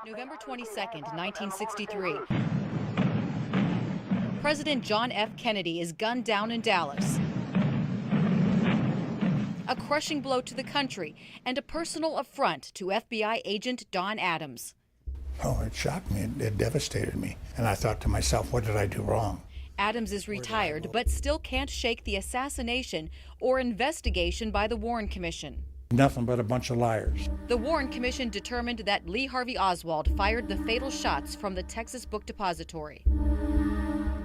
November 22nd, 1963. President John F. Kennedy is gunned down in Dallas. A crushing blow to the country and a personal affront to FBI agent Don Adams. Oh, it shocked me. It devastated me. And I thought to myself, what did I do wrong? Adams is retired, but still can't shake the assassination or investigation by the Warren Commission. Nothing but a bunch of liars. The Warren Commission determined that Lee Harvey Oswald fired the fatal shots from the Texas Book Depository.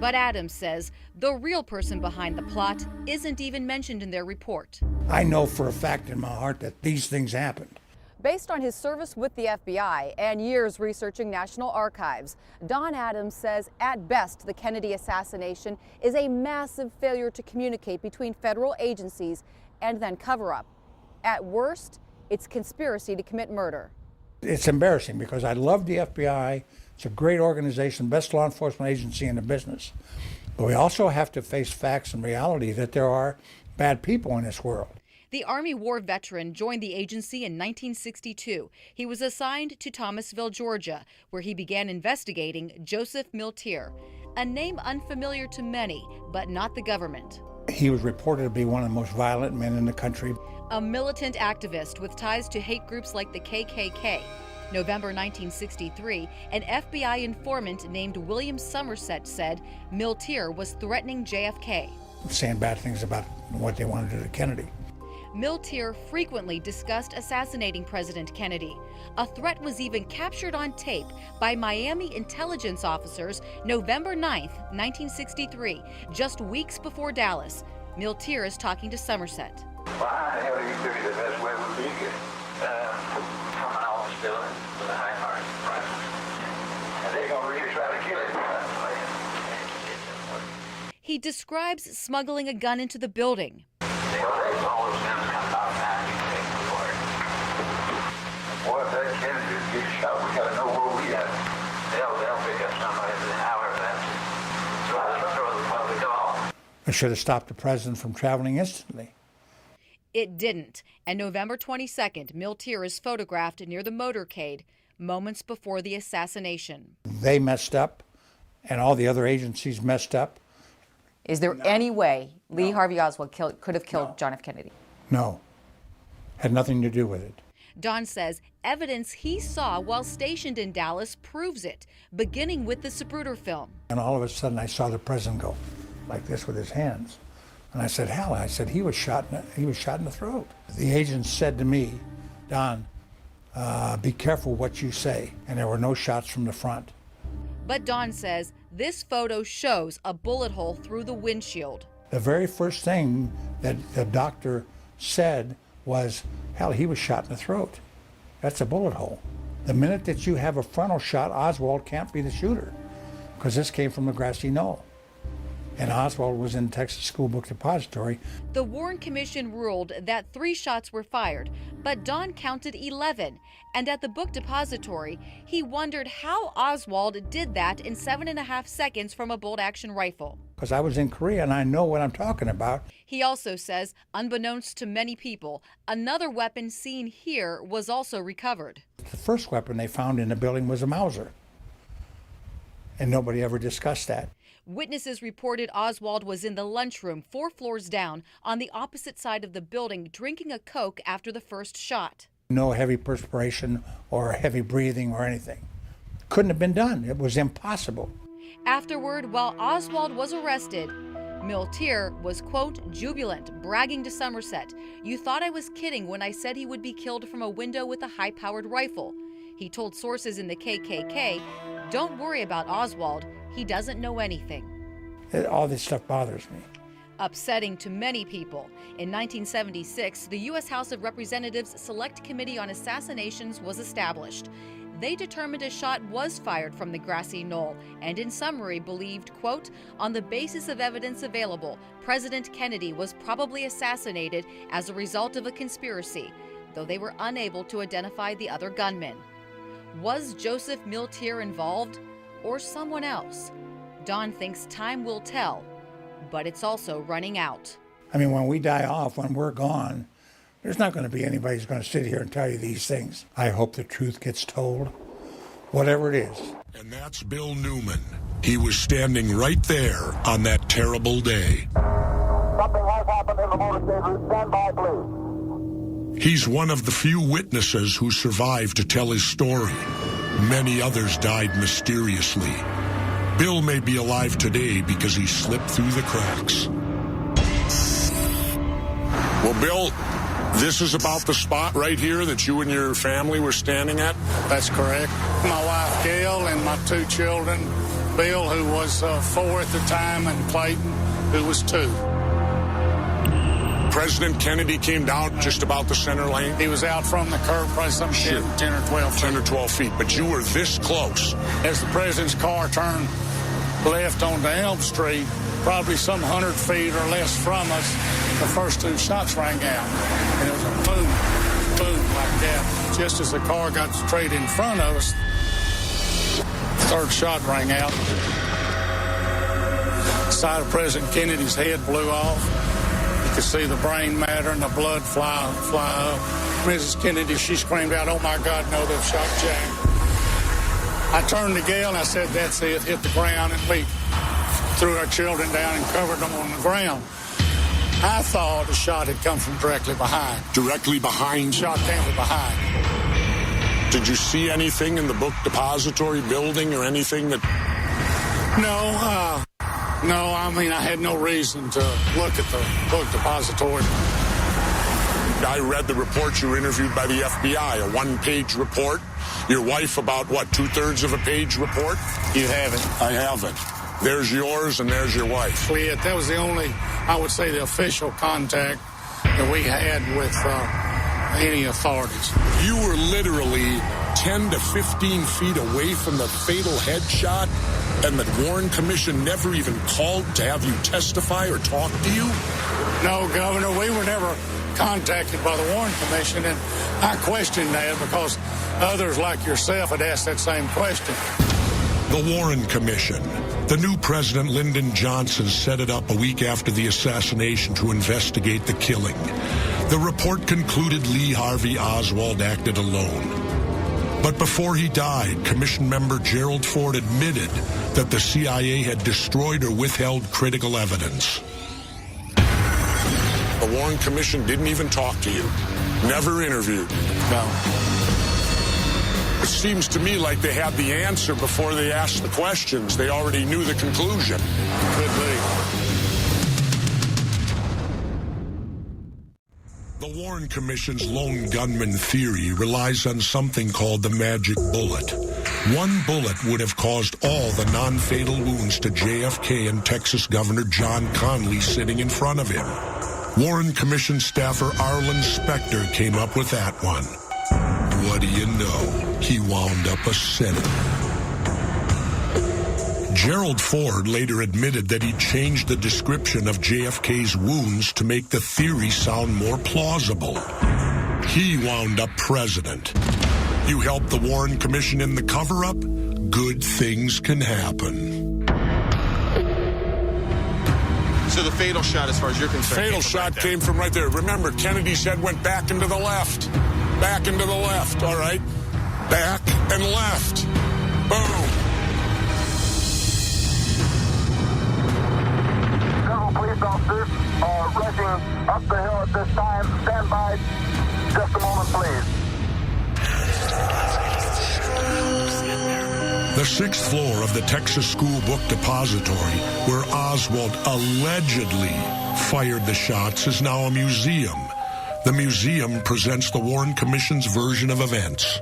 But Adams says the real person behind the plot isn't even mentioned in their report. I know for a fact in my heart that these things happened. Based on his service with the FBI and years researching National Archives, Don Adams says at best the Kennedy assassination is a massive failure to communicate between federal agencies and then cover up. At worst, it's conspiracy to commit murder. It's embarrassing because I love the FBI. It's a great organization, best law enforcement agency in the business. But we also have to face facts and reality that there are bad people in this world. The Army War veteran joined the agency in 1962. He was assigned to Thomasville, Georgia, where he began investigating Joseph Miltier, a name unfamiliar to many, but not the government. He was reported to be one of the most violent men in the country. A militant activist with ties to hate groups like the KKK. November 1963, an FBI informant named William Somerset said Miltier was threatening JFK. Saying bad things about what they wanted to do to Kennedy. Miltier frequently discussed assassinating President Kennedy. A threat was even captured on tape by Miami intelligence officers November 9th, 1963, just weeks before Dallas. Miltier is talking to Somerset. Well, how the hell do you figure the best way would be to coming on still with a high heart, right? And they're going to really try to kill it. He describes smuggling a gun into the building. All those guns come out now, you can take them for it. Boy, if that Kennedy gets shot, we got to know where we at. They'll pick up somebody within an hour of that. So I'll throw the public off. It should have stopped the president from traveling instantly. It didn't, and November 22nd, Miltier is photographed near the motorcade moments before the assassination. They messed up, and all the other agencies messed up. Is there any way Lee Harvey Oswald could have killed John F. Kennedy? No. Had nothing to do with it. Don says evidence he saw while stationed in Dallas proves it, beginning with the Zapruder film. And all of a sudden I saw the president go like this with his hands. And I said, hell, I said, he was shot in the throat. The agent said to me, Don, be careful what you say. And there were no shots from the front. But Don says this photo shows a bullet hole through the windshield. The very first thing that the doctor said was, hell, he was shot in the throat. That's a bullet hole. The minute that you have a frontal shot, Oswald can't be the shooter because this came from the grassy knoll. And Oswald was in Texas School Book Depository. The Warren Commission ruled that 3 shots were fired, but Don counted 11. And at the book depository, he wondered how Oswald did that in 7.5 seconds from a bolt-action rifle. Because I was in Korea and I know what I'm talking about. He also says, unbeknownst to many people, another weapon seen here was also recovered. The first weapon they found in the building was a Mauser. And nobody ever discussed that. Witnesses reported Oswald was in the lunchroom 4 floors down on the opposite side of the building drinking a Coke after the first shot. No heavy perspiration or heavy breathing or anything. Couldn't have been done. It was impossible. Afterward, while Oswald was arrested, Miltier was, quote, jubilant, bragging to Somerset, "You thought I was kidding when I said he would be killed from a window with a high-powered rifle." He told sources in the KKK, "Don't worry about Oswald. He doesn't know anything." All this stuff bothers me. Upsetting to many people. In 1976, the U.S. House of Representatives Select Committee on Assassinations was established. They determined a shot was fired from the grassy knoll and in summary believed, quote, on the basis of evidence available, President Kennedy was probably assassinated as a result of a conspiracy, though they were unable to identify the other gunmen. Was Joseph Miltier involved or someone else? Don thinks time will tell, but it's also running out. I mean, when we die off, when we're gone, there's not going to be anybody who's going to sit here and tell you these things. I hope the truth gets told. whatever it is. And that's Bill Newman. He was standing right there on that terrible day. Something has happened in the motorcade. Stand by, please. He's one of the few witnesses who survived to tell his story. Many others died mysteriously. Bill may be alive today because he slipped through the cracks. Well, Bill, this is about the spot right here that you and your family were standing at? That's correct. My wife, Gail, and my 2 children, Bill, who was 4 at the time, and Clayton, who was 2. President Kennedy came down just about the center lane? He was out from the curb, probably some 10 or 12 feet. 10 or 12 feet, but you were this close. As the president's car turned left onto Elm Street, probably some 100 feet or less from us, the first 2 shots rang out. And it was a boom, boom like that. Just as the car got straight in front of us, the 3rd shot rang out. The side of President Kennedy's head blew off. You could see the brain matter and the blood fly up. Mrs. Kennedy, she screamed out, "Oh my God, no, they've shot Jack." I turned to Gail and I said, "That's it," hit the ground, and we threw our children down and covered them on the ground. I thought a shot had come from directly behind. Directly behind? Shot came from behind. Did you see anything in the book depository building or anything that... No, I mean, I had no reason to look at the book depository. I read the report you were interviewed by the FBI, a 1-page report. Your wife about, what, 2/3 of a page report? You have it. I have it. There's yours and there's your wife. That was the only, I would say, the official contact that we had with any authorities. You were literally 10 to 15 feet away from the fatal headshot, and the Warren Commission never even called to have you testify or talk to you? No, Governor, we were never contacted by the Warren Commission, and I questioned that because others like yourself had asked that same question. The Warren Commission. The new President Lyndon Johnson set it up a week after the assassination to investigate the killing. The report concluded Lee Harvey Oswald acted alone. But before he died, Commission member Gerald Ford admitted that the CIA had destroyed or withheld critical evidence. The Warren Commission didn't even talk to you. Never interviewed. No. It seems to me like they had the answer before they asked the questions. They already knew the conclusion. Could be. The Warren Commission's lone gunman theory relies on something called the magic bullet. One bullet would have caused all the non-fatal wounds to JFK and Texas Governor John Connally sitting in front of him. Warren Commission staffer Arlen Specter came up with that one. What do you know? He wound up a senator. Gerald Ford later admitted that he changed the description of JFK's wounds to make the theory sound more plausible. He wound up president. You help the Warren Commission in the cover-up, good things can happen. So the fatal shot, as far as you're concerned, fatal shot came from right there. Remember, Kennedy's head went back and to the left. Back and to the left, all right? Back and left. Boom. Several police officers are rushing up the hill at this time. Stand by just a moment, please. The 6th floor of the Texas School Book Depository, where Oswald allegedly fired the shots, is now a museum. The museum presents the Warren Commission's version of events.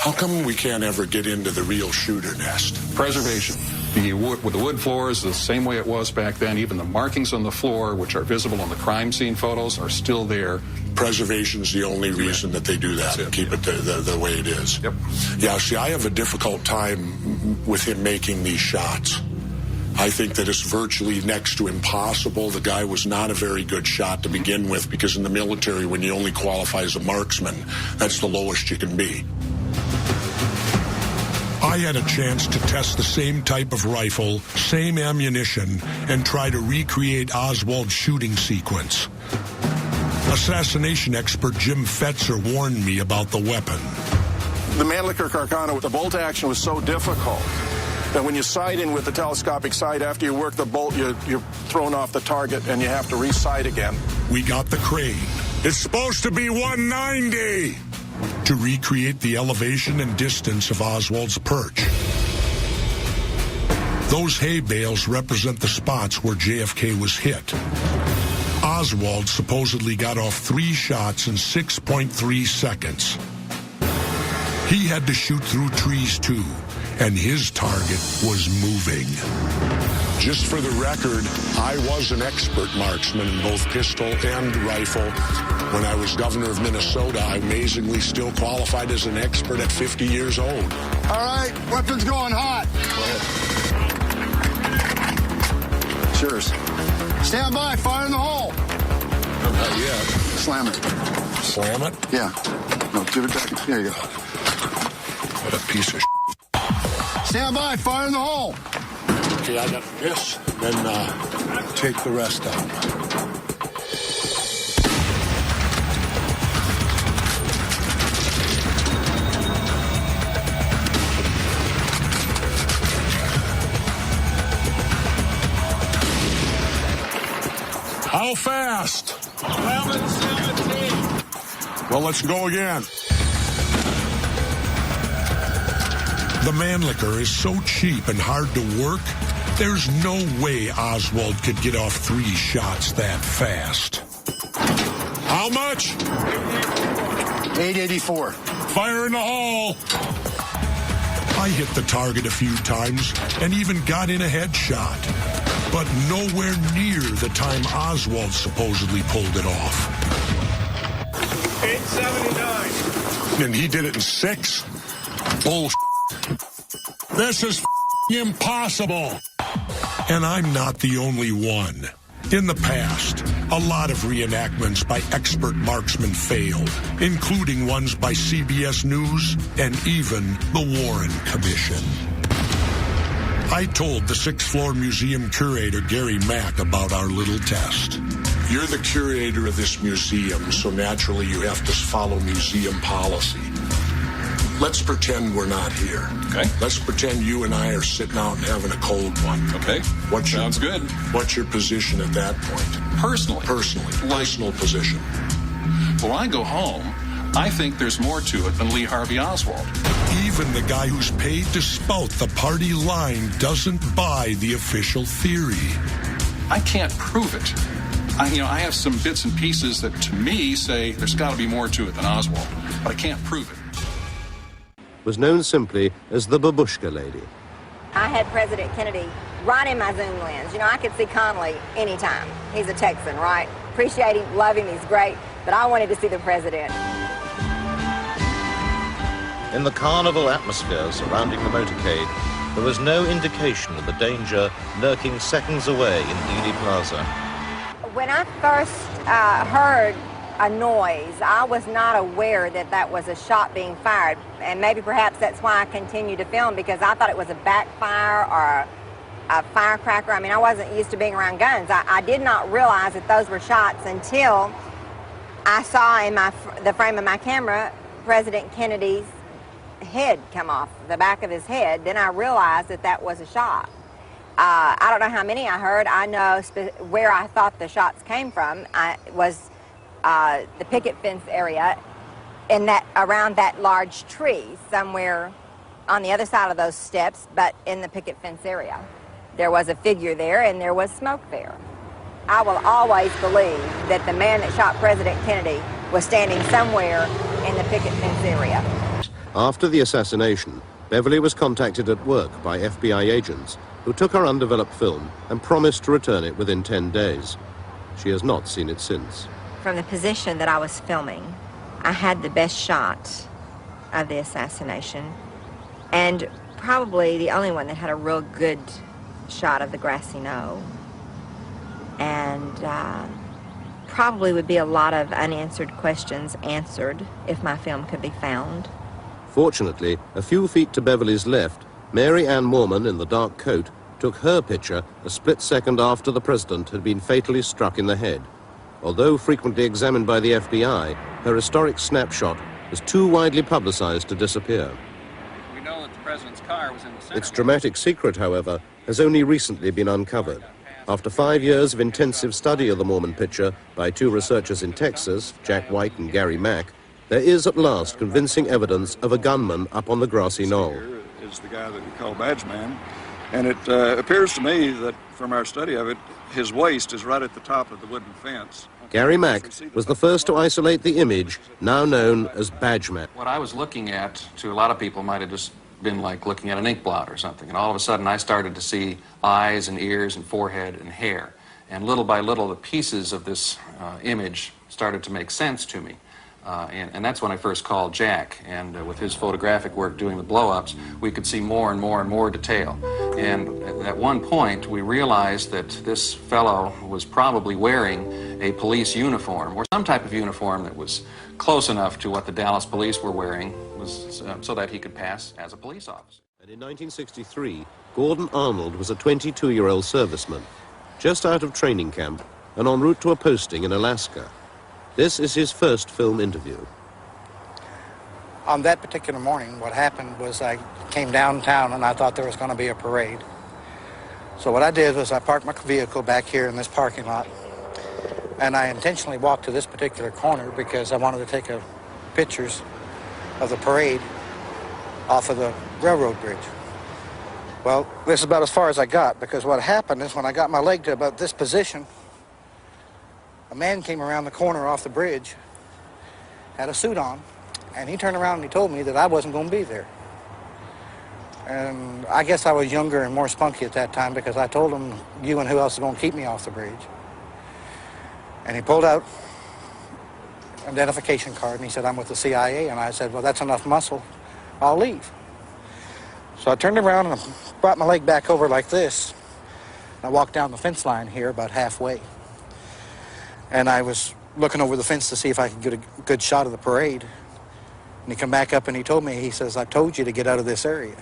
How come we can't ever get into the real shooter nest? Preservation. The wood floor is the same way it was back then. Even the markings on the floor, which are visible on the crime scene photos, are still there. Preservation's the only reason that they do that, keep it the way it is. Yep. Yeah, see, I have a difficult time with him making these shots. I think that it's virtually next to impossible. The guy was not a very good shot to begin with, because in the military, when you only qualify as a marksman, that's the lowest you can be. I had a chance to test the same type of rifle, same ammunition, and try to recreate Oswald's shooting sequence. Assassination expert Jim Fetzer warned me about the weapon. The Mannlicher Carcano, the bolt action was so difficult that when you sight in with the telescopic sight, after you work the bolt, you're thrown off the target and you have to re-sight again. We got the crane. It's supposed to be 190 to recreate the elevation and distance of Oswald's perch. Those hay bales represent the spots where JFK was hit. Oswald supposedly got off 3 shots in 6.3 seconds. He had to shoot through trees too, and his target was moving. Just for the record, I was an expert marksman in both pistol and rifle. When I was governor of Minnesota, I amazingly still qualified as an expert at 50 years old. All right, weapons going hot. Go ahead. Cheers. Stand by, fire in the hole. Not yet. Slam it. Slam it? Yeah. No, give it back. There you go. What a piece of Stand by, fire in the hole. Okay, I got this, then take the rest out. How fast? 11:17. Well, let's go again. The Mannlicher is so cheap and hard to work, there's no way Oswald could get off 3 shots that fast. How much? 884. Fire in the hole. I hit the target a few times and even got in a headshot, but nowhere near the time Oswald supposedly pulled it off. 879. And he did it in 6? Bullshit. This is impossible. And I'm not the only one. In the past, a lot of reenactments by expert marksmen failed, including ones by CBS News and even the Warren Commission. I told the 6th floor museum curator, Gary Mack, about our little test. You're the curator of this museum, so naturally you have to follow museum policy. Let's pretend we're not here. Okay. Let's pretend you and I are sitting out and having a cold one. Okay. Sounds good. What's your position at that point? Personally, Personal position. when I go home, I think there's more to it than Lee Harvey Oswald. Even the guy who's paid to spout the party line doesn't buy the official theory. I can't prove it. I have some bits and pieces that, to me, say there's got to be more to it than Oswald, but I can't prove it. Was known simply as the Babushka Lady. I had President Kennedy right in my zoom lens. I could see Connally anytime. He's a Texan, right? Appreciate him, love him, he's great, but I wanted to see the president. In the carnival atmosphere surrounding the motorcade, there was no indication of the danger lurking seconds away in Dealey Plaza. When I first heard a noise, I was not aware that that was a shot being fired, and maybe perhaps that's why I continued to film, because I thought it was a backfire or a firecracker. I wasn't used to being around guns. I did not realize that those were shots until I saw in the frame of my camera President Kennedy's head come off, the back of his head. Then I realized that that was a shot. I don't know how many I heard. I know where I thought the shots came from. Was the picket fence area around that large tree somewhere on the other side of those steps, but in the picket fence area. There was a figure there and there was smoke there. I will always believe that the man that shot President Kennedy was standing somewhere in the picket fence area. After the assassination, Beverly was contacted at work by FBI agents who took her undeveloped film and promised to return it within 10 days. She has not seen it since. From the position that I was filming, I had the best shot of the assassination, and probably the only one that had a real good shot of the grassy knoll. And probably would be a lot of unanswered questions answered if my film could be found. Fortunately, a few feet to Beverly's left, Mary Ann Moorman in the dark coat took her picture a split second after the president had been fatally struck in the head. Although frequently examined by the FBI, her historic snapshot was too widely publicized to disappear. We know that the president's car was in the center. Its dramatic secret, however, has only recently been uncovered. After 5 years of intensive study of the Mormon picture by two researchers in Texas, Jack White and Gary Mack, there is at last convincing evidence of a gunman up on the grassy knoll. Here is the guy that we call Badge Man, and it appears to me that from our study of it, his waist is right at the top of the wooden fence. Gary Mack was the first to isolate the image, now known as Badge Man. What I was looking at, to a lot of people, might have just been like looking at an ink blot or something. And all of a sudden, I started to see eyes and ears and forehead and hair. And little by little, the pieces of this image started to make sense to me. And that's when I first called Jack. And with his photographic work doing the blow-ups, we could see more and more and more detail. And at one point, we realized that this fellow was probably wearing a police uniform, or some type of uniform that was close enough to what the Dallas police were wearing, so that he could pass as a police officer. And in 1963, Gordon Arnold was a 22-year-old serviceman, just out of training camp and en route to a posting in Alaska. This is his first film interview. On that particular morning, what happened was I came downtown and I thought there was going to be a parade. So what I did was I parked my vehicle back here in this parking lot, and I intentionally walked to this particular corner because I wanted to take pictures of the parade off of the railroad bridge. Well, this is about as far as I got, because what happened is when I got my leg to about this position, a man came around the corner off the bridge, had a suit on, and he turned around and he told me that I wasn't going to be there. And I guess I was younger and more spunky at that time, because I told him, you and who else is going to keep me off the bridge? And he pulled out an identification card and he said, I'm with the CIA. And I said, well, that's enough muscle. I'll leave. So I turned around and I brought my leg back over like this. And I walked down the fence line here about halfway. And I was looking over the fence to see if I could get a good shot of the parade. And he come back up and he told me, he says, I told you to get out of this area.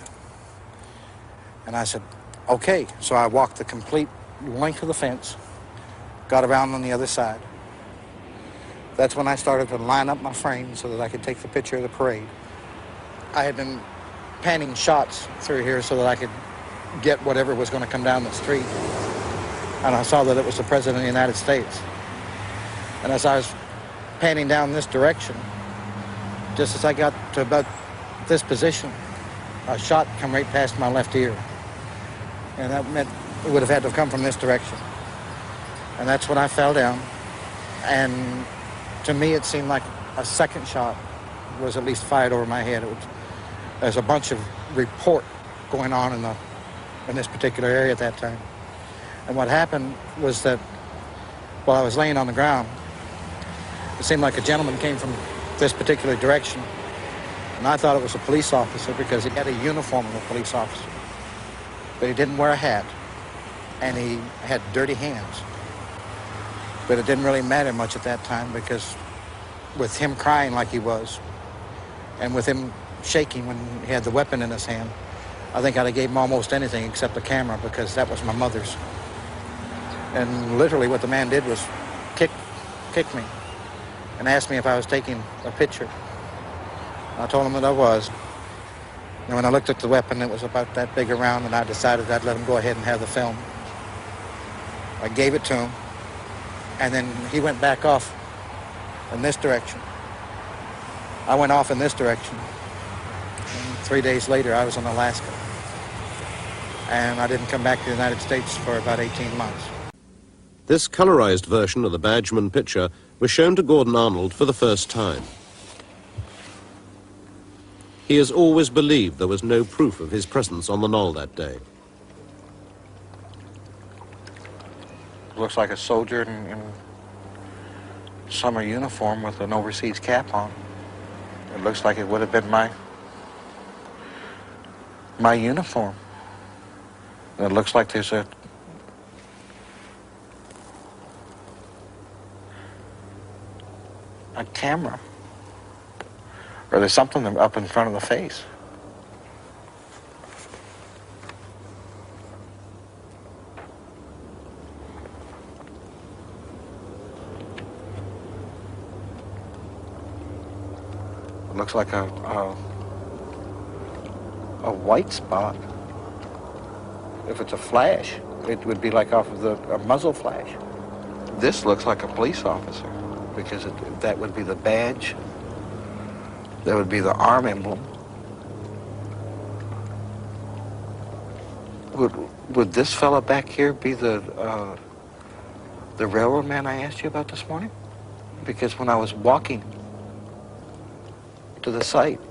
And I said, okay. So I walked the complete length of the fence, got around on the other side. That's when I started to line up my frame so that I could take the picture of the parade. I had been panning shots through here so that I could get whatever was going to come down the street. And I saw that it was the President of the United States. And as I was panning down this direction, just as I got to about this position, a shot come right past my left ear. And that meant it would have had to have come from this direction. And that's when I fell down. And to me, it seemed like a second shot was at least fired over my head. There's a bunch of report going on in this particular area at that time. And what happened was that while I was laying on the ground, it seemed like a gentleman came from this particular direction. And I thought it was a police officer because he had a uniform of a police officer. But he didn't wear a hat. And he had dirty hands. But it didn't really matter much at that time, because with him crying like he was, and with him shaking when he had the weapon in his hand, I think I'd have gave him almost anything except the camera, because that was my mother's. And literally what the man did was kick me and asked me if I was taking a picture. I told him that I was. And when I looked at the weapon, it was about that big around, and I decided I'd let him go ahead and have the film. I gave it to him. And then he went back off in this direction. I went off in this direction. And 3 days later, I was in Alaska. And I didn't come back to the United States for about 18 months. This colorized version of the Badgeman picture was shown to Gordon Arnold for the first time. He has always believed there was no proof of his presence on the knoll that day. Looks like a soldier in summer uniform with an overseas cap on. It looks like it would have been my uniform. And it looks like there's a camera. Or there's something up in front of the face. looks like a white spot. If it's a flash, it would be like off of a muzzle flash. This looks like a police officer because that would be the badge. That would be the arm emblem. Would this fella back here be the railroad man I asked you about this morning? Because when I was walking to the site,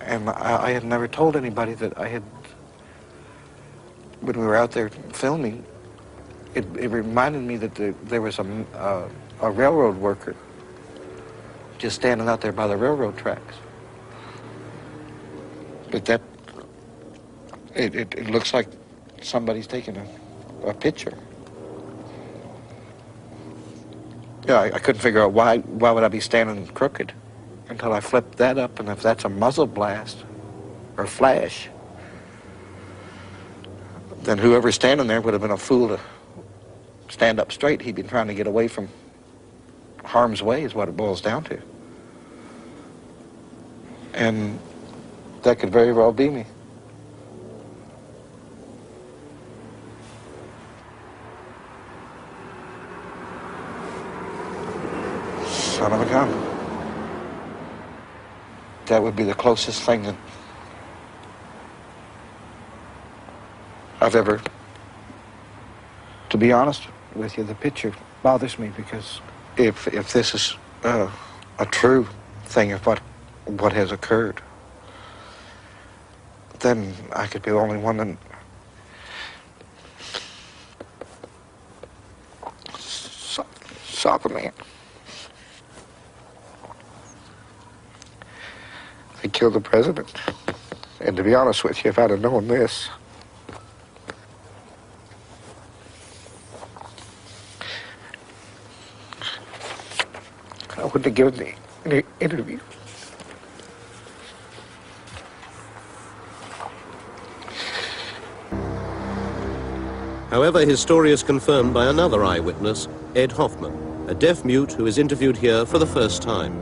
and I had never told anybody that I had, when we were out there filming, it reminded me that there was a railroad worker just standing out there by the railroad tracks. But it looks like somebody's taking a picture. Yeah, I couldn't figure out why would I be standing crooked until I flipped that up, and if that's a muzzle blast or flash, then whoever's standing there would have been a fool to stand up straight. He'd been trying to get away from harm's way is what it boils down to. And that could very well be me. Son of a gun. That would be the closest thing that I've ever... To be honest with you, the picture bothers me because if this is a true thing of what has occurred, then I could be the only one that... Saw the man. They killed the president. And to be honest with you, if I'd have known this, I wouldn't have given any interview. However, his story is confirmed by another eyewitness, Ed Hoffman, a deaf mute who is interviewed here for the first time.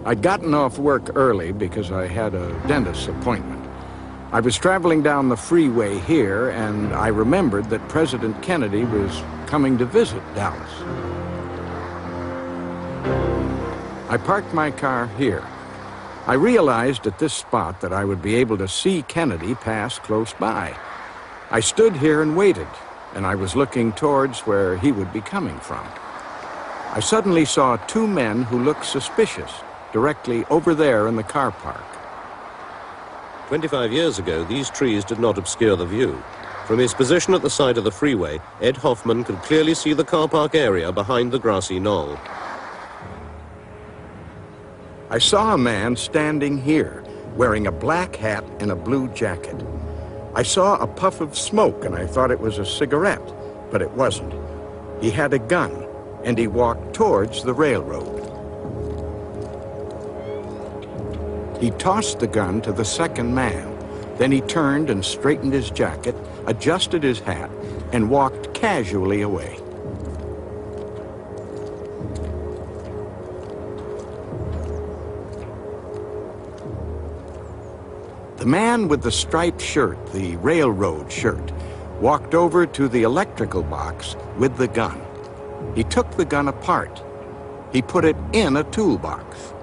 I'd gotten off work early because I had a dentist's appointment. I was traveling down the freeway here, and I remembered that President Kennedy was coming to visit Dallas. I parked my car here. I realized at this spot that I would be able to see Kennedy pass close by. I stood here and waited, and I was looking towards where he would be coming from. I suddenly saw two men who looked suspicious directly over there in the car park. 25 years ago, these trees did not obscure the view. From his position at the side of the freeway, Ed Hoffman could clearly see the car park area behind the grassy knoll. I saw a man standing here, wearing a black hat and a blue jacket. I saw a puff of smoke, and I thought it was a cigarette, but it wasn't. He had a gun, and he walked towards the railroad. He tossed the gun to the second man. Then he turned and straightened his jacket, adjusted his hat, and walked casually away. The man with the striped shirt, the railroad shirt, walked over to the electrical box with the gun. He took the gun apart. He put it in a toolbox.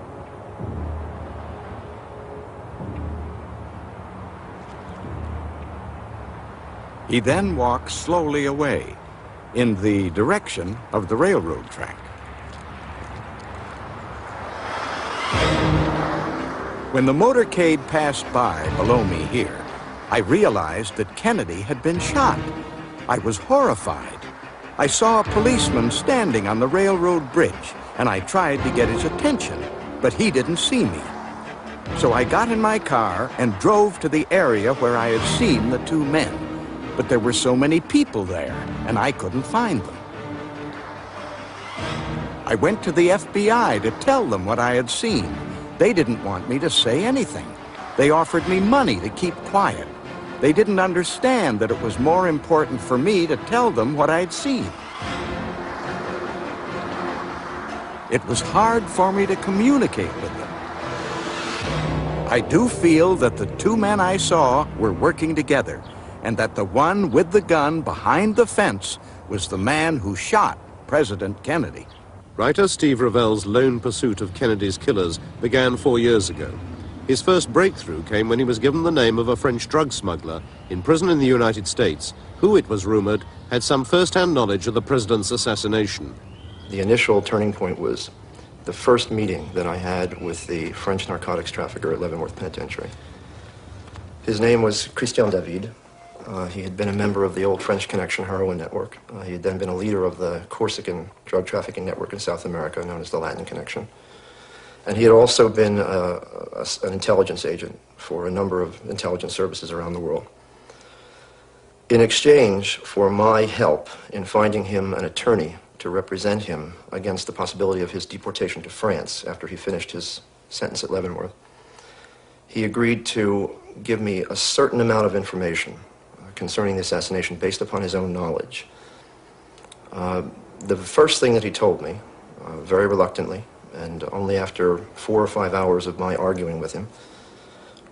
He then walked slowly away in the direction of the railroad track. When the motorcade passed by below me here, I realized that Kennedy had been shot. I was horrified. I saw a policeman standing on the railroad bridge, and I tried to get his attention, but he didn't see me. So I got in my car and drove to the area where I had seen the two men. But there were so many people there, and I couldn't find them. I went to the FBI to tell them what I had seen. They didn't want me to say anything. They offered me money to keep quiet. They didn't understand that it was more important for me to tell them what I'd seen. It was hard for me to communicate with them. I do feel that the two men I saw were working together, and that the one with the gun behind the fence was the man who shot President Kennedy. Writer Steve Ravel's lone pursuit of Kennedy's killers began 4 years ago. His first breakthrough came when he was given the name of a French drug smuggler in prison in the United States, who, it was rumored, had some first-hand knowledge of the president's assassination. The initial turning point was the first meeting that I had with the French narcotics trafficker at Leavenworth Penitentiary. His name was Christian David. He had been a member of the old French Connection heroin network. He had then been a leader of the Corsican drug trafficking network in South America, known as the Latin Connection. And he had also been an intelligence agent for a number of intelligence services around the world. In exchange for my help in finding him an attorney to represent him against the possibility of his deportation to France after he finished his sentence at Leavenworth, he agreed to give me a certain amount of information concerning the assassination based upon his own knowledge. The first thing that he told me, very reluctantly, and only after 4 or 5 hours of my arguing with him,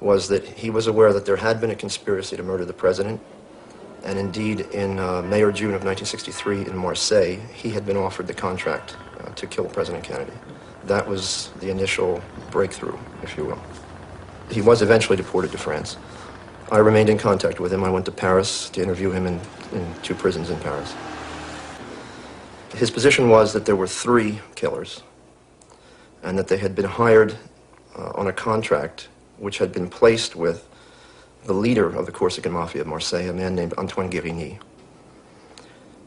was that he was aware that there had been a conspiracy to murder the president, and indeed in May or June of 1963 in Marseille, he had been offered the contract to kill President Kennedy. That was the initial breakthrough, if you will. He was eventually deported to France. I remained in contact with him. I went to Paris to interview him in 2 prisons in Paris. His position was that there were 3 killers, and that they had been hired on a contract which had been placed with the leader of the Corsican Mafia of Marseille, a man named Antoine Guérigny.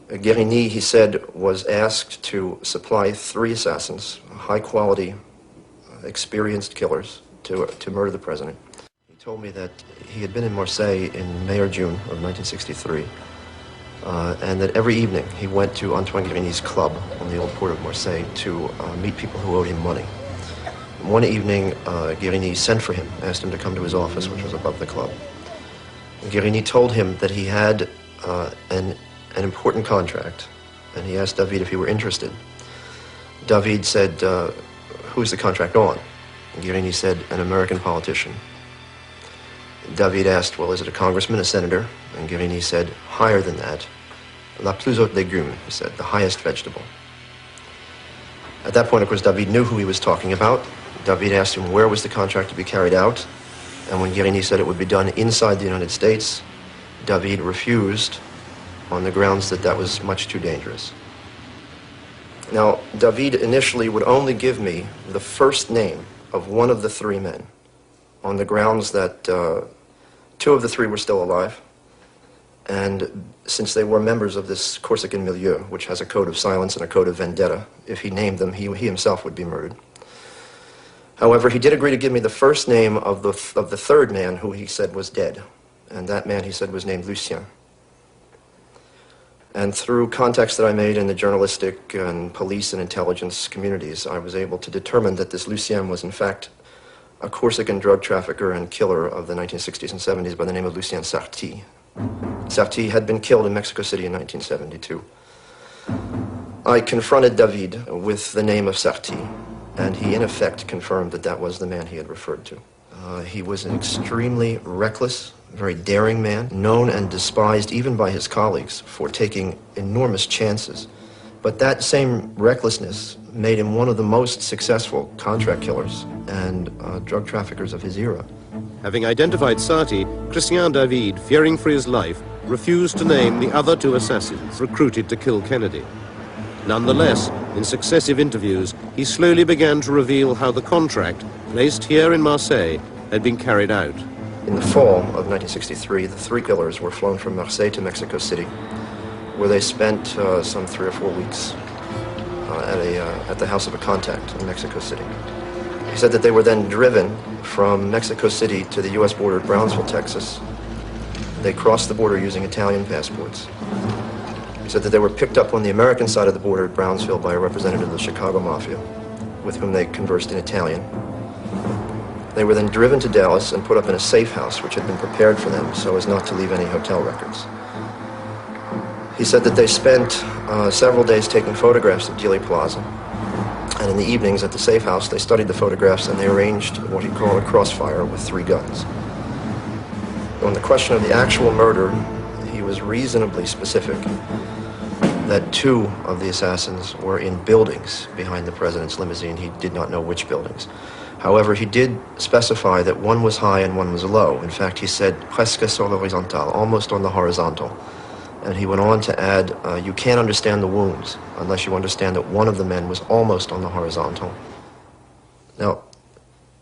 Guérigny, he said, was asked to supply 3 assassins, high-quality, experienced killers, to murder the president. He told me that he had been in Marseille in May or June of 1963, and that every evening he went to Antoine Guérigny's club on the old port of Marseille to meet people who owed him money. One evening, Guérigny sent for him, asked him to come to his office, which was above the club. Guérigny told him that he had an important contract, and he asked David if he were interested. David said, "Who's the contract on?" And Guérigny said, "An American politician." David asked, "Well, is it a congressman, a senator?" And Guérigny said, "Higher than that. La plus haute légume," he said, "the highest vegetable." At that point, of course, David knew who he was talking about. David asked him where was the contract to be carried out, and when Guérigny said it would be done inside the United States, David refused on the grounds that that was much too dangerous. Now, David initially would only give me the first name of one of the 3 men on the grounds that 2 of the 3 were still alive, and since they were members of this Corsican milieu, which has a code of silence and a code of vendetta, if he named them, he himself would be murdered. However, he did agree to give me the first name of the 3rd man who he said was dead, and that man, he said, was named Lucien. And through contacts that I made in the journalistic and police and intelligence communities, I was able to determine that this Lucien was, in fact, a Corsican drug trafficker and killer of the 1960s and 70s by the name of Lucien Sarti. Sarti had been killed in Mexico City in 1972. I confronted David with the name of Sarti, and he, in effect, confirmed that that was the man he had referred to. He was an extremely reckless, very daring man, known and despised even by his colleagues for taking enormous chances. But that same recklessness made him one of the most successful contract killers and drug traffickers of his era. Having identified Sarti, Christian David, fearing for his life, refused to name the other 2 assassins recruited to kill Kennedy. Nonetheless, in successive interviews, he slowly began to reveal how the contract, placed here in Marseille, had been carried out. In the fall of 1963, the 3 killers were flown from Marseille to Mexico City, where they spent some 3 or 4 weeks at the house of a contact in Mexico City. He said that they were then driven from Mexico City to the U.S. border at Brownsville, Texas. They crossed the border using Italian passports. He said that they were picked up on the American side of the border at Brownsville by a representative of the Chicago Mafia, with whom they conversed in Italian. They were then driven to Dallas and put up in a safe house which had been prepared for them so as not to leave any hotel records. He said that they spent several days taking photographs of Dealey Plaza, And in the evenings at the safe house, they studied the photographs and they arranged what he called a crossfire with 3 guns. On the question of the actual murder, he was reasonably specific that 2 of the assassins were in buildings behind the president's limousine. He did not know which buildings. However, he did specify that one was high and one was low. In fact, he said presque sur l'horizontale, almost on the horizontal. And he went on to add, you can't understand the wounds unless you understand that one of the men was almost on the horizontal. Now,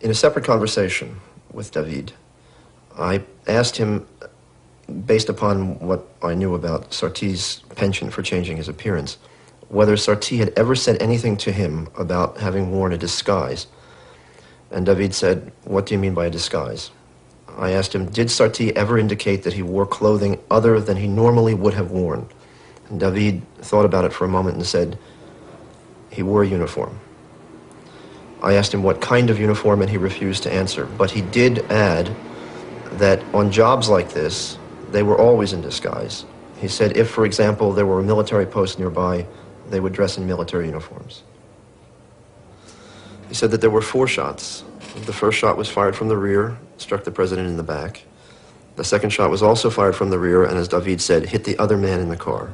in a separate conversation with David, I asked him, based upon what I knew about Sarti's penchant for changing his appearance, whether Sarti had ever said anything to him about having worn a disguise. And David said, what do you mean by a disguise? I asked him, did Sarti ever indicate that he wore clothing other than he normally would have worn? And David thought about it for a moment and said, he wore a uniform. I asked him what kind of uniform, and he refused to answer. But he did add that on jobs like this, they were always in disguise. He said if, for example, there were a military post nearby, they would dress in military uniforms. He said that there were 4 shots. The first shot was fired from the rear, struck the president in the back. The second shot was also fired from the rear, and as David said, hit the other man in the car.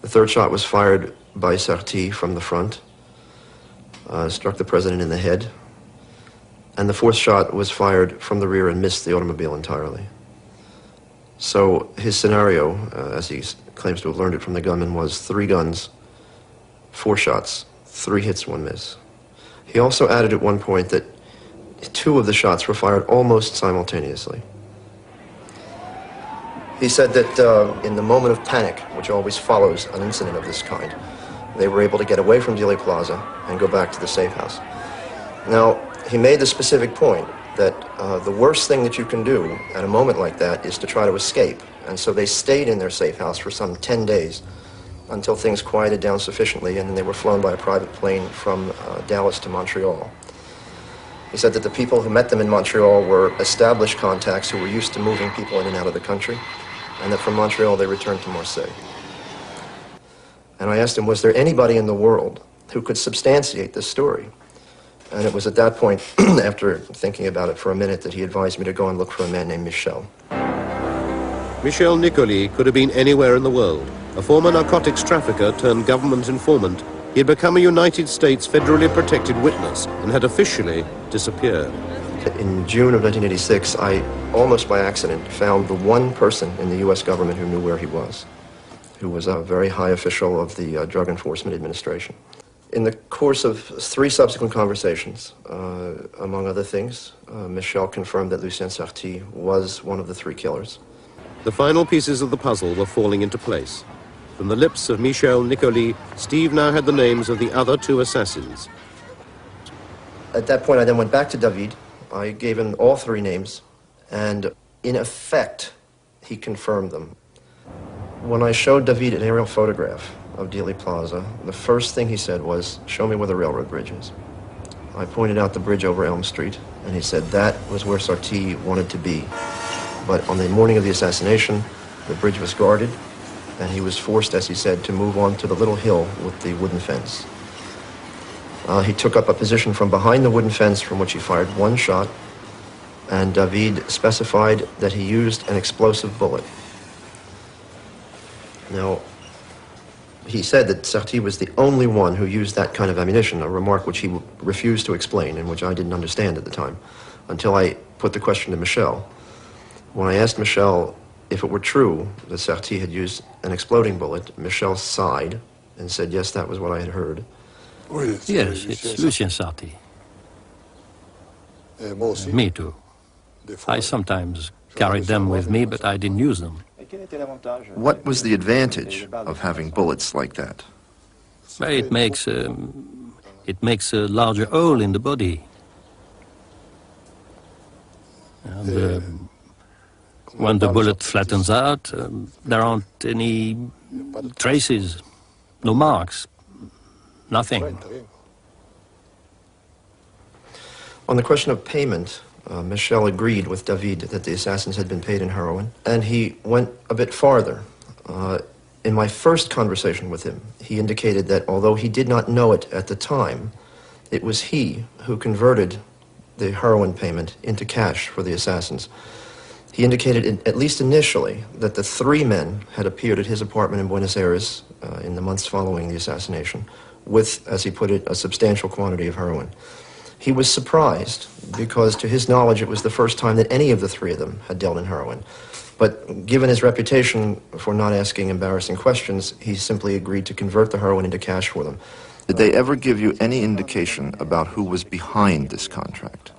The third shot was fired by Sarti from the front, struck the president in the head. And the 4th shot was fired from the rear and missed the automobile entirely. So his scenario, as he claims to have learned it from the gunman, was 3 guns, 4 shots, 3 hits, 1 miss. He also added at one point that 2 of the shots were fired almost simultaneously. He said that in the moment of panic, which always follows an incident of this kind, they were able to get away from Dealey Plaza and go back to the safe house. Now, he made the specific point that the worst thing that you can do at a moment like that is to try to escape. And so they stayed in their safe house for some 10 days until things quieted down sufficiently, and then they were flown by a private plane from Dallas to Montreal. He said that the people who met them in Montreal were established contacts who were used to moving people in and out of the country, and that from Montreal they returned to Marseille. And I asked him, was there anybody in the world who could substantiate this story? And it was at that point, after thinking about it for a minute, that he advised me to go and look for a man named Michel. Michel Nicoli could have been anywhere in the world. A former narcotics trafficker turned government informant, he had become a United States federally protected witness and had officially disappeared. In June of 1986, I, almost by accident, found the one person in the U.S. government who knew where he was, who was a very high official of the Drug Enforcement Administration. In the course of 3 subsequent conversations, among other things, Michel confirmed that Lucien Sarti was one of the 3 killers. The final pieces of the puzzle were falling into place. From the lips of Michel Nicoli, Steve now had the names of the other 2 assassins. At that point, I then went back to David. I gave him all 3 names, and in effect, he confirmed them. When I showed David an aerial photograph of Dealey Plaza, the first thing he said was, show me where the railroad bridge is. I pointed out the bridge over Elm Street, and he said that was where Sarti wanted to be. But on the morning of the assassination, the bridge was guarded, and he was forced, as he said, to move on to the little hill with the wooden fence. He took up a position from behind the wooden fence from which he fired 1 shot, and David specified that he used an explosive bullet. Now, he said that Sarti was the only one who used that kind of ammunition, a remark which he refused to explain and which I didn't understand at the time, until I put the question to Michel. When I asked Michel if it were true that Sarti had used an exploding bullet, Michel sighed and said, yes, that was what I had heard. Yes, it's Lucien Sarti. Me too. I sometimes carried them with me, but I didn't use them. What was the advantage of having bullets like that? Well, it makes a larger hole in the body. And when the bullet flattens out, there aren't any traces, no marks, nothing. On the question of payment, Michel agreed with David that the assassins had been paid in heroin, and he went a bit farther. In my first conversation with him, he indicated that although he did not know it at the time, It was he who converted the heroin payment into cash for the assassins. He indicated, at least initially, that the three men had appeared at his apartment in Buenos Aires in the months following the assassination with, as he put it, a substantial quantity of heroin. He was surprised because, to his knowledge, it was the first time that any of the three of them had dealt in heroin. But given his reputation for not asking embarrassing questions, he simply agreed to convert the heroin into cash for them. Did they ever give you any indication about who was behind this contract?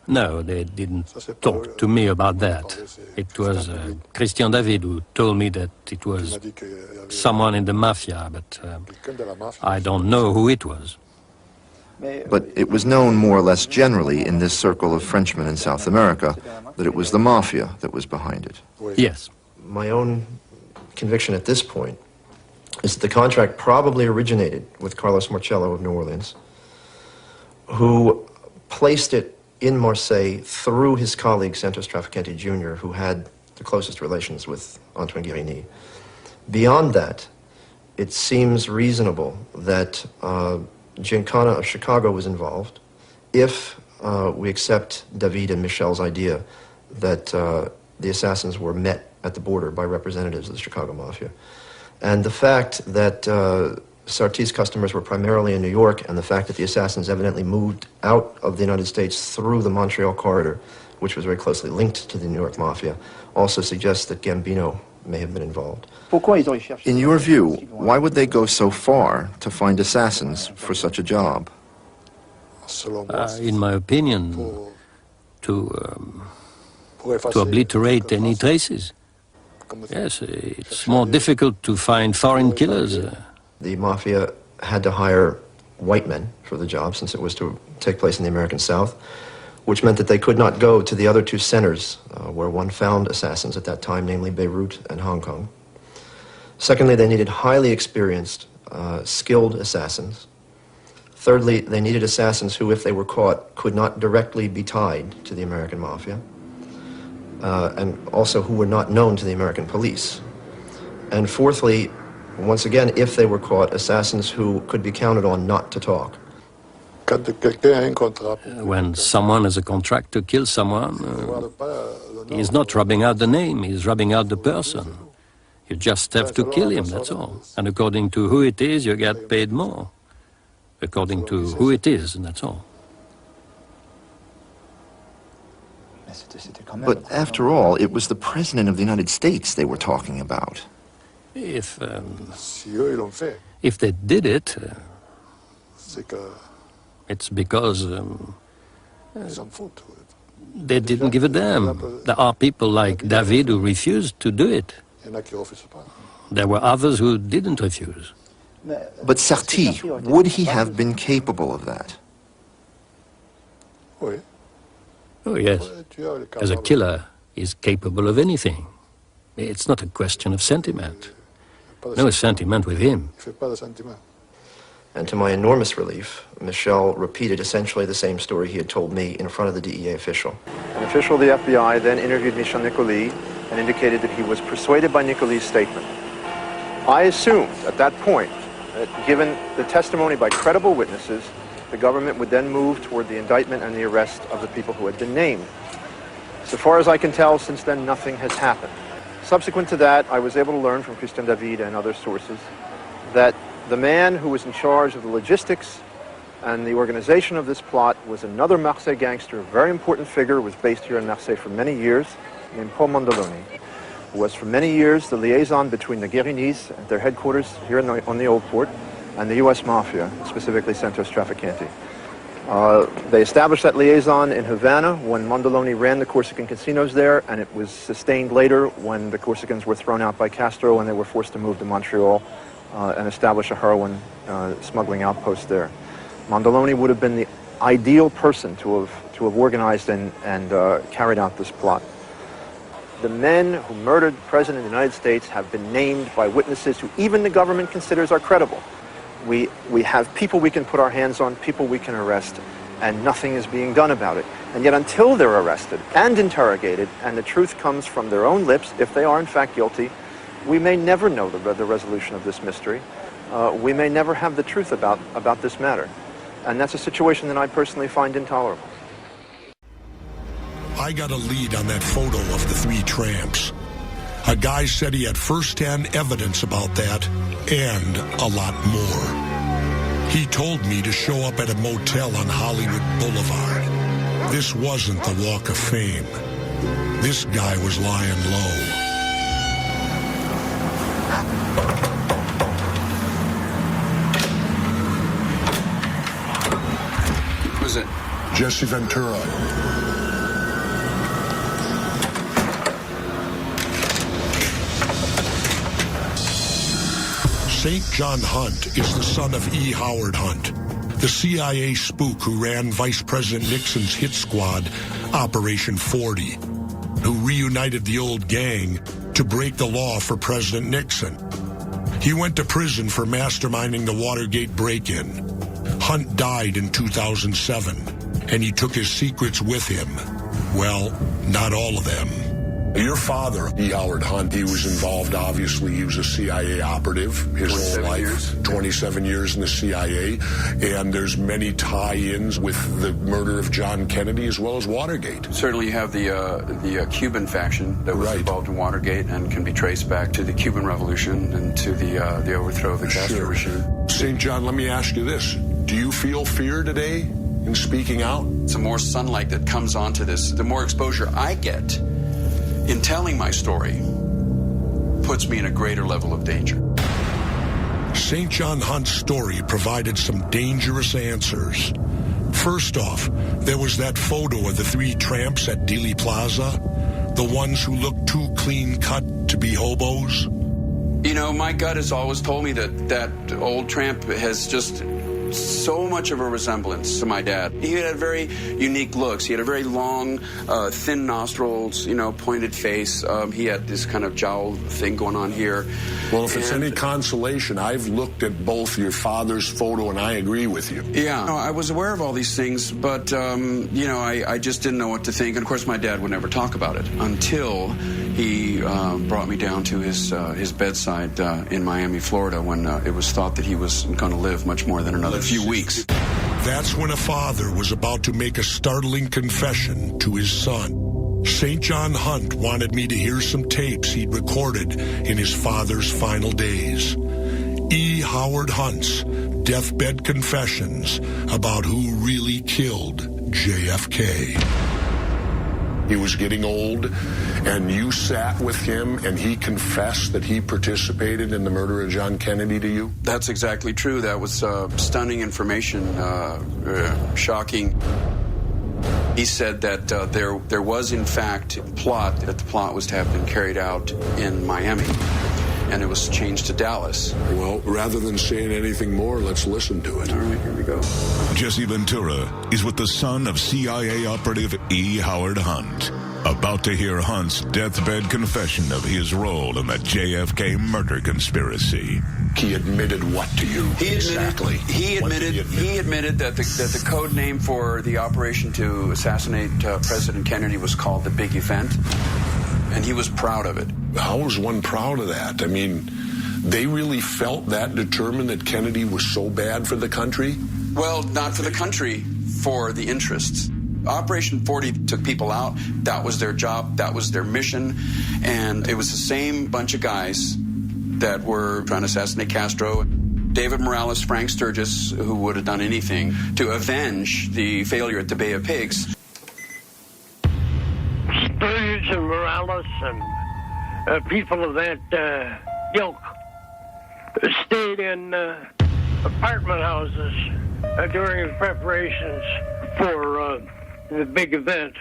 No, they didn't talk to me about that. It was Christian David who told me that it was someone in the mafia, but I don't know who it was. But it was known more or less generally in this circle of Frenchmen in South America that it was the mafia that was behind it. Yes. My own conviction at this point is that the contract probably originated with Carlos Marcello of New Orleans, who placed it in Marseille through his colleague Santos Traficante Jr., who had the closest relations with Antoine Guérini. Beyond that, it seems reasonable that Giancana of Chicago was involved, if we accept David and Michel's idea that the assassins were met at the border by representatives of the Chicago Mafia. And the fact that Sarti's customers were primarily in New York, and the fact that the assassins evidently moved out of the United States through the Montreal corridor, which was very closely linked to the New York Mafia, also suggests that Gambino may have been involved. In your view, why would they go so far to find assassins for such a job? In my opinion, to obliterate any traces. Yes, it's more difficult to find foreign killers. The Mafia had to hire white men for the job, since it was to take place in the American South, which meant that they could not go to the other two centers where one found assassins at that time, namely Beirut and Hong Kong. Secondly, they needed highly experienced, skilled assassins. Thirdly, they needed assassins who, if they were caught, could not directly be tied to the American Mafia, and also who were not known to the American police. And fourthly, once again, if they were caught, assassins who could be counted on not to talk. When someone has a contract to kill someone, he's not rubbing out the name, he's rubbing out the person. You just have to kill him, that's all. And according to who it is, you get paid more. According to who it is, and that's all. But after all, it was the President of the United States they were talking about. If they did it, it's because they didn't give a damn. There are people like David who refused to do it. There were others who didn't refuse. But Sarti, would he have been capable of that? Oh, yes. As a killer, he's capable of anything. It's not a question of sentiment. No sentiment with him. And to my enormous relief, Michel repeated essentially the same story he had told me in front of the DEA official. An official of the FBI then interviewed Michel Nicoly and indicated that he was persuaded by Nicoly's statement. I assumed at that point that given the testimony by credible witnesses, the government would then move toward the indictment and the arrest of the people who had been named. So far as I can tell, since then, nothing has happened. Subsequent to that, I was able to learn from Christian David and other sources that the man who was in charge of the logistics and the organization of this plot was another Marseille gangster, a very important figure, was based here in Marseille for many years, named Paul Mondoloni, who was for many years the liaison between the Guérinis at their headquarters here on the Old Port and the U.S. Mafia, specifically Santos Traficante. They established that liaison in Havana when Mondoloni ran the Corsican casinos there, and it was sustained later when the Corsicans were thrown out by Castro and they were forced to move to Montreal and establish a heroin smuggling outpost there. Mondoloni would have been the ideal person to have organized and carried out this plot. The men who murdered the President of the United States have been named by witnesses who even the government considers are credible. We have people we can put our hands on, people we can arrest, and nothing is being done about it. And yet until they're arrested and interrogated, and the truth comes from their own lips, if they are in fact guilty, we may never know the resolution of this mystery. we may never have the truth about this matter. And that's a situation that I personally find intolerable. I got a lead on that photo of the three tramps. A guy said he had first-hand evidence about that and a lot more. He told me to show up at a motel on Hollywood Boulevard. This wasn't the Walk of Fame. This guy was lying low. Who's it? Jesse Ventura. St. John Hunt is the son of E. Howard Hunt, the CIA spook who ran Vice President Nixon's hit squad, Operation 40, who reunited the old gang to break the law for President Nixon. He went to prison for masterminding the Watergate break-in. Hunt died in 2007, and he took his secrets with him. Well, not all of them. Your father, E. Howard Hunt, he was involved, obviously. He was a CIA operative his whole life. 27 years in the CIA. And there's many tie-ins with the murder of John Kennedy as well as Watergate. Certainly you have the Cuban faction that was involved in Watergate and can be traced back to the Cuban Revolution and to the overthrow of the Castro regime. St. John, let me ask you this. Do you feel fear today in speaking out? The more sunlight that comes onto this, the more exposure I get in telling my story puts me in a greater level of danger. St. John Hunt's story provided some dangerous answers. First off, there was that photo of the three tramps at Dealey Plaza, the ones who looked too clean-cut to be hobos. You know, my gut has always told me that old tramp has just so much of a resemblance to my dad. He had very unique looks. He had a very long, thin nostrils, pointed face. He had this kind of jowl thing going on here. Well, if it's any consolation, I've looked at both your father's photo and I agree with you. Yeah, I was aware of all these things, but, I just didn't know what to think. And, of course, my dad would never talk about it until he brought me down to his bedside in Miami, Florida, when it was thought that he was going to live much more than another few weeks. That's when a father was about to make a startling confession to his son. St. John Hunt wanted me to hear some tapes he'd recorded in his father's final days. E. Howard Hunt's deathbed confessions about who really killed JFK. He was getting old, and you sat with him, and he confessed that he participated in the murder of John Kennedy to you? That's exactly true. That was stunning information, shocking. He said that there was, in fact, a plot, that the plot was to have been carried out in Miami, and it was changed to Dallas. Well, rather than saying anything more, let's listen to it. All right, here we go. Jesse Ventura is with the son of CIA operative E. Howard Hunt, about to hear Hunt's deathbed confession of his role in the JFK murder conspiracy. He admitted what to you? Exactly. He admitted that the code name for the operation to assassinate President Kennedy was called the Big Event, and he was proud of it. How was one proud of that? I mean, they really felt that determined that Kennedy was so bad for the country? Well, not for the country, for the interests. Operation 40 took people out. That was their job. That was their mission. And it was the same bunch of guys that were trying to assassinate Castro. David Morales, Frank Sturgis, who would have done anything to avenge the failure at the Bay of Pigs. Sturgis and Morales and people of that ilk stayed in apartment houses during the preparations for the big event.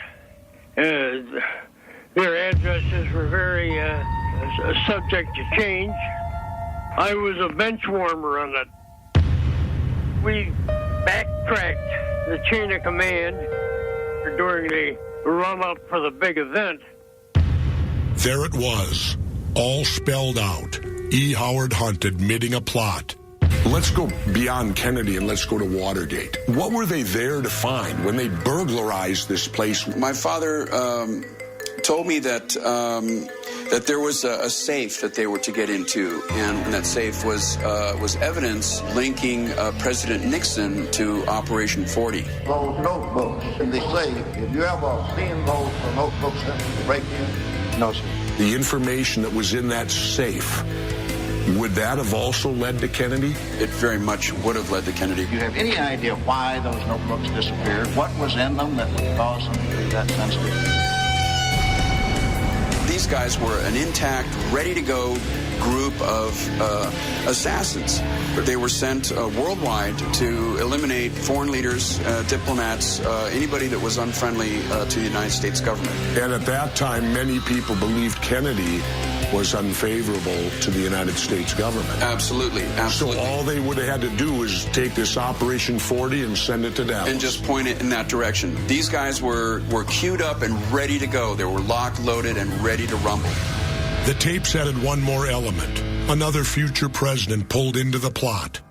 Their addresses were very subject to change. I was a bench warmer on it. We backtracked the chain of command during the run-up for the big event. There it was, all spelled out. E. Howard Hunt admitting a plot. Let's go beyond Kennedy and let's go to Watergate. What were they there to find when they burglarized this place? My father told me that that there was a safe that they were to get into, and that safe was evidence linking President Nixon to Operation 40. Those notebooks in the safe, have you ever seen those notebooks in the break-in? No, sir. The information that was in that safe, would that have also led to Kennedy? It very much would have led to Kennedy. Do you have any idea why those notebooks disappeared? What was in them that would cause them to be that sensitive? These guys were an intact, ready-to-go group of assassins. They were sent worldwide to eliminate foreign leaders, diplomats, anybody that was unfriendly to the United States government. And at that time, many people believed Kennedy was unfavorable to the United States government. Absolutely, absolutely. So all they would have had to do is take this Operation 40 and send it to Dallas. And just point it in that direction. These guys were queued up and ready to go. They were locked, loaded, and ready to rumble. The tapes added one more element. Another future president pulled into the plot.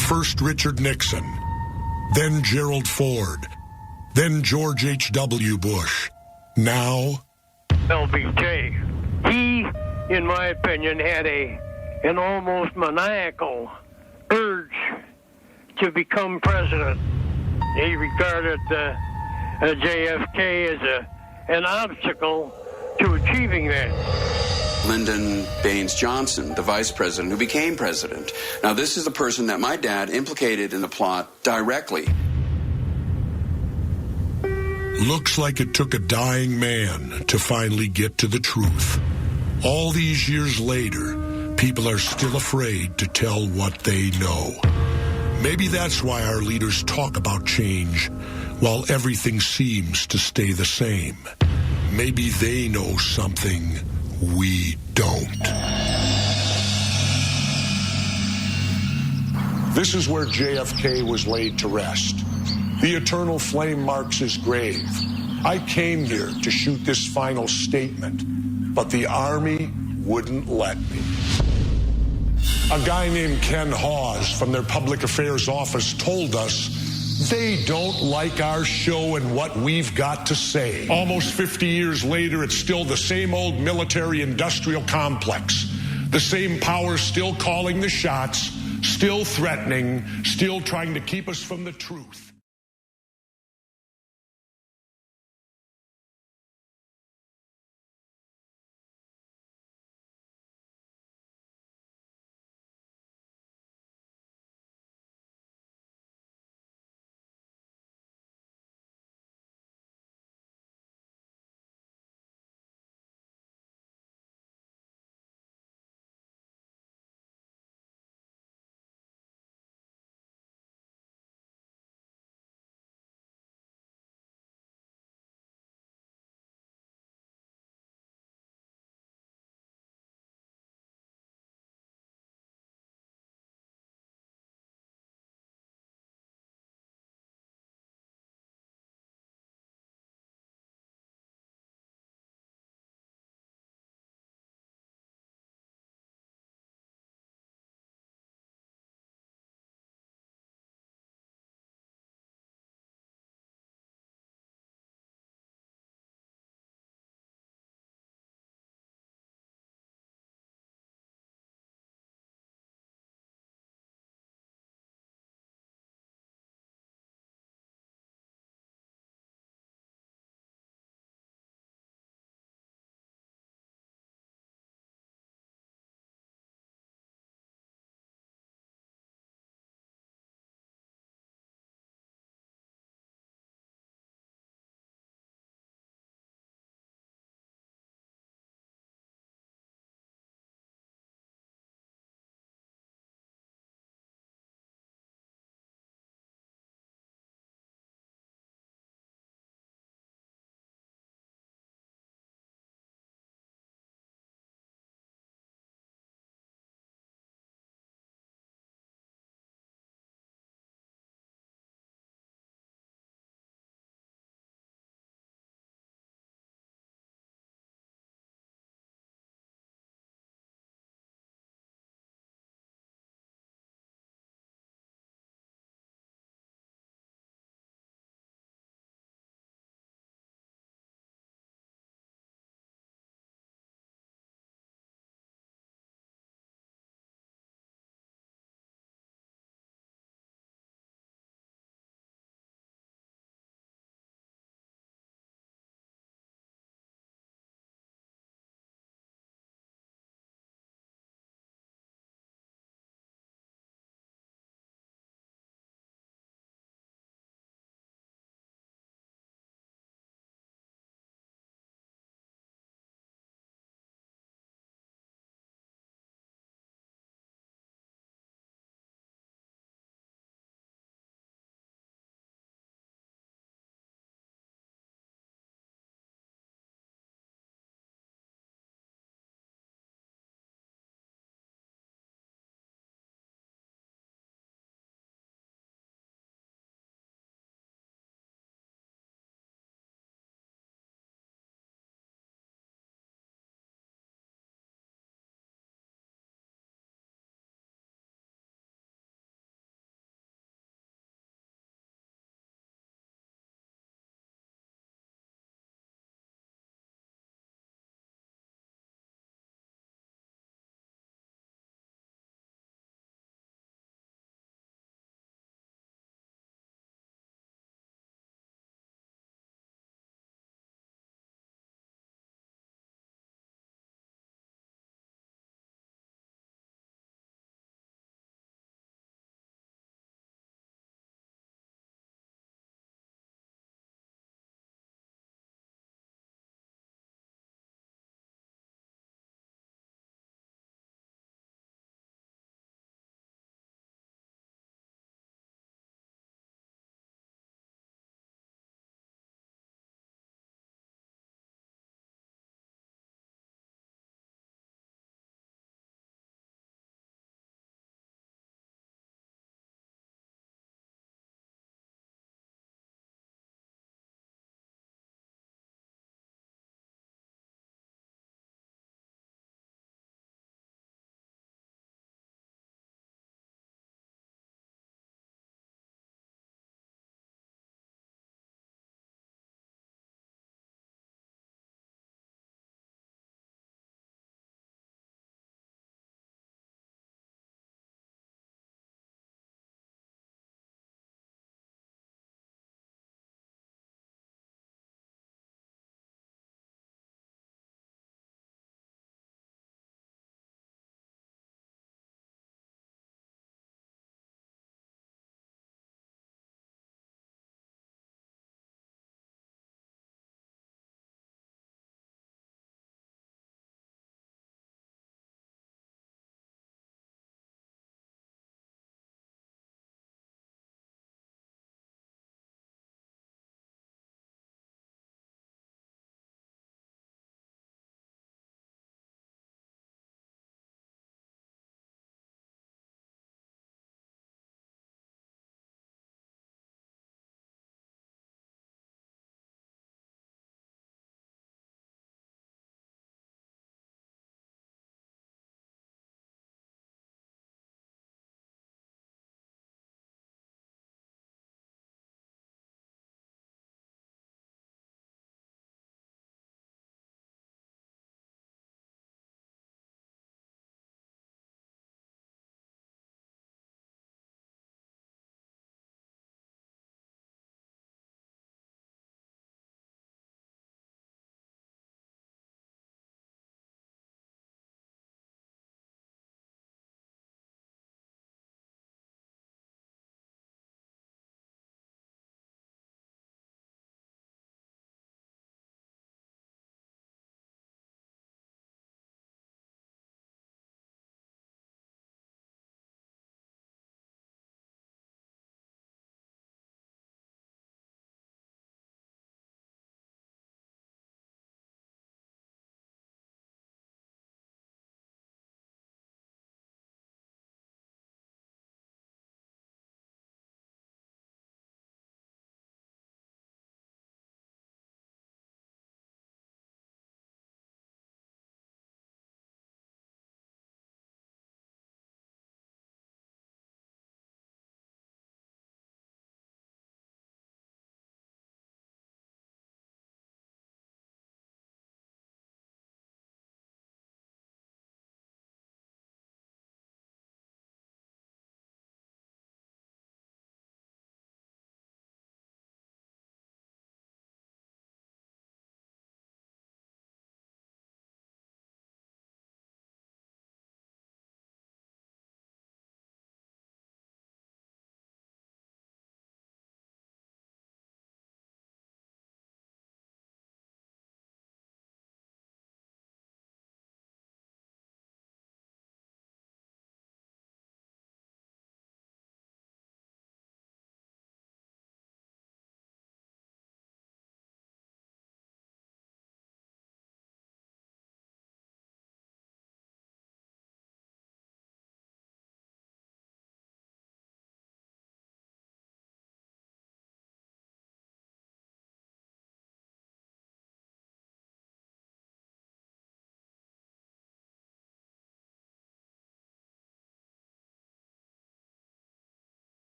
First Richard Nixon, then Gerald Ford, then George H.W. Bush. Now, LBJ. He, in my opinion, had an almost maniacal urge to become president. He regarded JFK as an obstacle to achieving that. Lyndon Baines Johnson, the vice president who became president. Now, this is the person that my dad implicated in the plot directly. looks like it took a dying man to finally get to the truth. All these years later, people are still afraid to tell what they know. Maybe that's why our leaders talk about change while everything seems to stay the same. Maybe they know something we don't. This is where JFK was laid to rest. The eternal flame marks his grave. I came here to shoot this final statement, but the Army wouldn't let me. A guy named Ken Hawes from their public affairs office told us they don't like our show and what we've got to say. Almost 50 years later, it's still the same old military-industrial complex. The same power still calling the shots, still threatening, still trying to keep us from the truth.